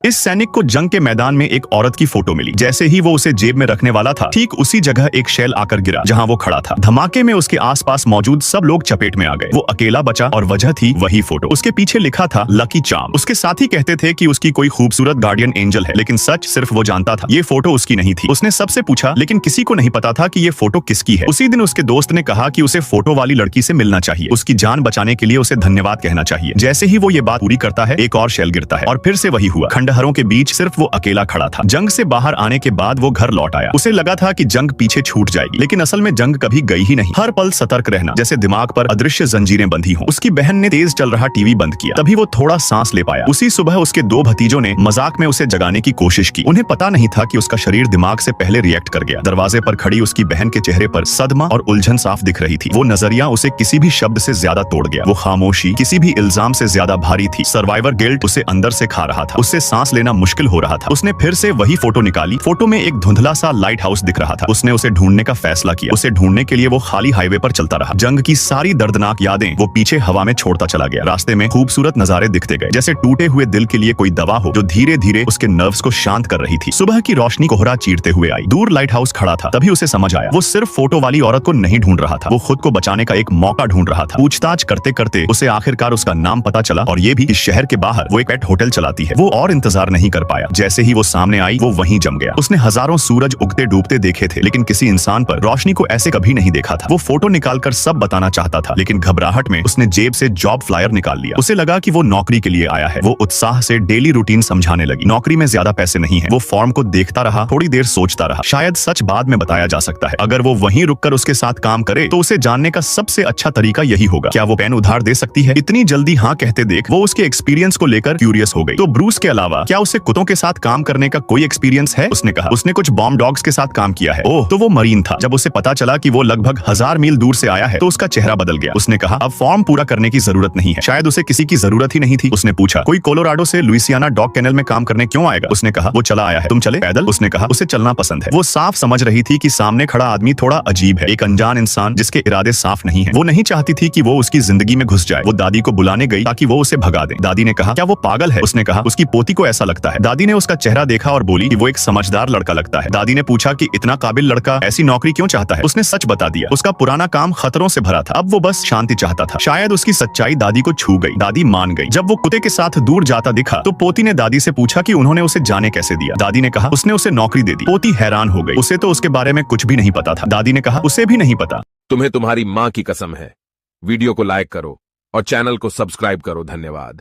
इस सैनिक को जंग के मैदान में एक औरत की फोटो मिली। जैसे ही वो उसे जेब में रखने वाला था, ठीक उसी जगह एक शेल आकर गिरा जहां वो खड़ा था। धमाके में उसके आसपास मौजूद सब लोग चपेट में आ गए। वो अकेला बचा और वजह थी वही फोटो। उसके पीछे लिखा था लकी चार्म। उसके साथी कहते थे कि उसकी कोई खूबसूरत गार्डियन एंजल है, लेकिन सच सिर्फ वो जानता था ये फोटो उसकी नहीं थी। उसने सबसे पूछा, लेकिन किसी को नहीं पता था कि ये फोटो किसकी है। उसी दिन उसके दोस्त ने कहा कि उसे फोटो वाली लड़की से मिलना चाहिए, उसकी जान बचाने के लिए उसे धन्यवाद कहना चाहिए। जैसे ही वो ये बात पूरी करता है, एक और शेल गिरता है और फिर से वही हुआ। खंडहरों के बीच सिर्फ वो अकेला खड़ा था। जंग से बाहर आने के बाद वो घर लौट आया। उसे लगा था कि जंग पीछे छूट जाएगी, लेकिन असल में जंग कभी गई ही नहीं। हर पल सतर्क रहना, जैसे दिमाग पर अदृश्य जंजीरें बंधी हों। उसकी बहन ने तेज चल रहा टीवी बंद किया, तभी वो थोड़ा सांस ले पाया। उसी सुबह उसके दो भतीजों ने मजाक में उसे जगाने की कोशिश की। उन्हें पता नहीं था कि उसका शरीर दिमाग से पहले रिएक्ट कर गया। दरवाजे पर खड़ी उसकी बहन के चेहरे पर सदमा और उलझन साफ दिख रही थी। वो नजरिया उसे किसी भी शब्द से ज्यादा तोड़ गया। वो खामोशी किसी भी इल्जाम से ज्यादा भारी थी। सर्वाइवर गिल्ट उसे अंदर से खा रहा था। उससे सांस लेना मुश्किल हो रहा था। उसने फिर से वही फोटो निकाली। फोटो में एक धुंधला सा लाइट हाउस दिख रहा था। उसने उसे ढूंढने का फैसला किया। उसे ढूंढने के लिए वो खाली हाईवे पर चलता रहा। जंग की सारी दर्दनाक यादें वो पीछे हवा में छोड़ता चला गया। रास्ते में खूबसूरत नजारे दिखते गए, जैसे टूटे हुए दिल के लिए कोई दवा हो जो धीरे धीरे उसके नर्व्स को शांत कर रही थी। सुबह की रोशनी कोहरा चीरते हुए आई। दूर लाइट हाउस खड़ा था। तभी उसे समझ आया, वो सिर्फ फोटो वाली औरत को नहीं ढूंढ रहा था, वो खुद को बचाने का एक मौका ढूंढ रहा था। पूछताछ करते करते उसे आखिरकार उसका नाम पता चला, और ये भी कि शहर के बाहर वो एक पेट होटल चलाती है। वो और इंतजार नहीं कर पाया। जैसे ही वो सामने आई, वो वहीं जम गया। उसने हजारों सूरज उगते डूबते देखे थे, लेकिन किसी इंसान पर रोशनी को ऐसे कभी नहीं देखा था। वो फोटो निकालकर सब बताना चाहता था, लेकिन घबराहट में उसने जेब से जॉब फ्लायर निकाल लिया। उसे लगा कि वो नौकरी के लिए आया है। वो उत्साह से डेली रूटीन समझाने लगी। नौकरी में ज्यादा पैसे नहीं है। वो फॉर्म को देखता रहा, थोड़ी देर सोचता रहा। शायद सच बाद में बताया जा सकता है। अगर वो वहीं रुककर उसके साथ काम करे तो उसे जानने का सबसे अच्छा तरीका यही होगा। क्या वो पेन उधार दे सकती है? इतनी जल्दी हाँ कहते देख वो उसके एक्सपीरियंस को लेकर क्यूरियस हो गई। तो ब्रूस के अलावा क्या उसे कुत्तों के साथ काम करने का कोई एक्सपीरियंस है? उसने कहा। उसने कुछ बॉम्ब डॉग्स के साथ काम किया है। ओह, तो वो मरीन था। जब उसे पता चला कि वो लगभग 1000 मील दूर से आया है, तो उसका चेहरा बदल गया। उसने कहा, अब फॉर्म पूरा करने की जरूरत नहीं है। शायद उसे किसी की जरूरत ही नहीं थी। उसने पूछा, कोई कोलोराडो से लुइसियाना डॉग केनल में काम करने क्यों आएगा? उसने कहा, वो चला आया है। तुम चले? पैदल? उसने कहा, उसे चलना पसंद है। वो साफ समझ रही थी कि सामने खड़ा आदमी थोड़ा अजीब है, एक अनजान इंसान जिसके इरादे साफ नहीं है। वो नहीं चाहती थी कि वो उसकी जिंदगी में घुस जाए। वो दादी को बुलाने गई ताकि वो उसे भगा दे। दादी ने कहा, क्या वो पागल है? उसने कहा, उसकी पोती को ऐसा लगता है। दादी ने उसका चेहरा देखा और बोली कि वो एक समझदार लड़का लगता है। दादी ने पूछा कि इतना काबिल लड़का ऐसी नौकरी क्यों चाहता है? उसने सच बता दिया। उसका पुराना काम खतरों से भरा था, अब वो बस शांति चाहता था। शायद उसकी सच्चाई दादी को छू गई। दादी मान गई। जब वो कुत्ते के साथ दूर जाता दिखा तो पोती ने दादी से पूछा कि उन्होंने उसे जाने कैसे दिया। दादी ने कहा, उसने उसे नौकरी दे दी। पोती हैरान हो गई। उसे तो उसके बारे में कुछ भी नहीं पता था। दादी ने कहा, उसे भी नहीं पता। तुम्हें तुम्हारी माँ की कसम है। वीडियो को लाइक करो और चैनल को सब्सक्राइब करो। धन्यवाद।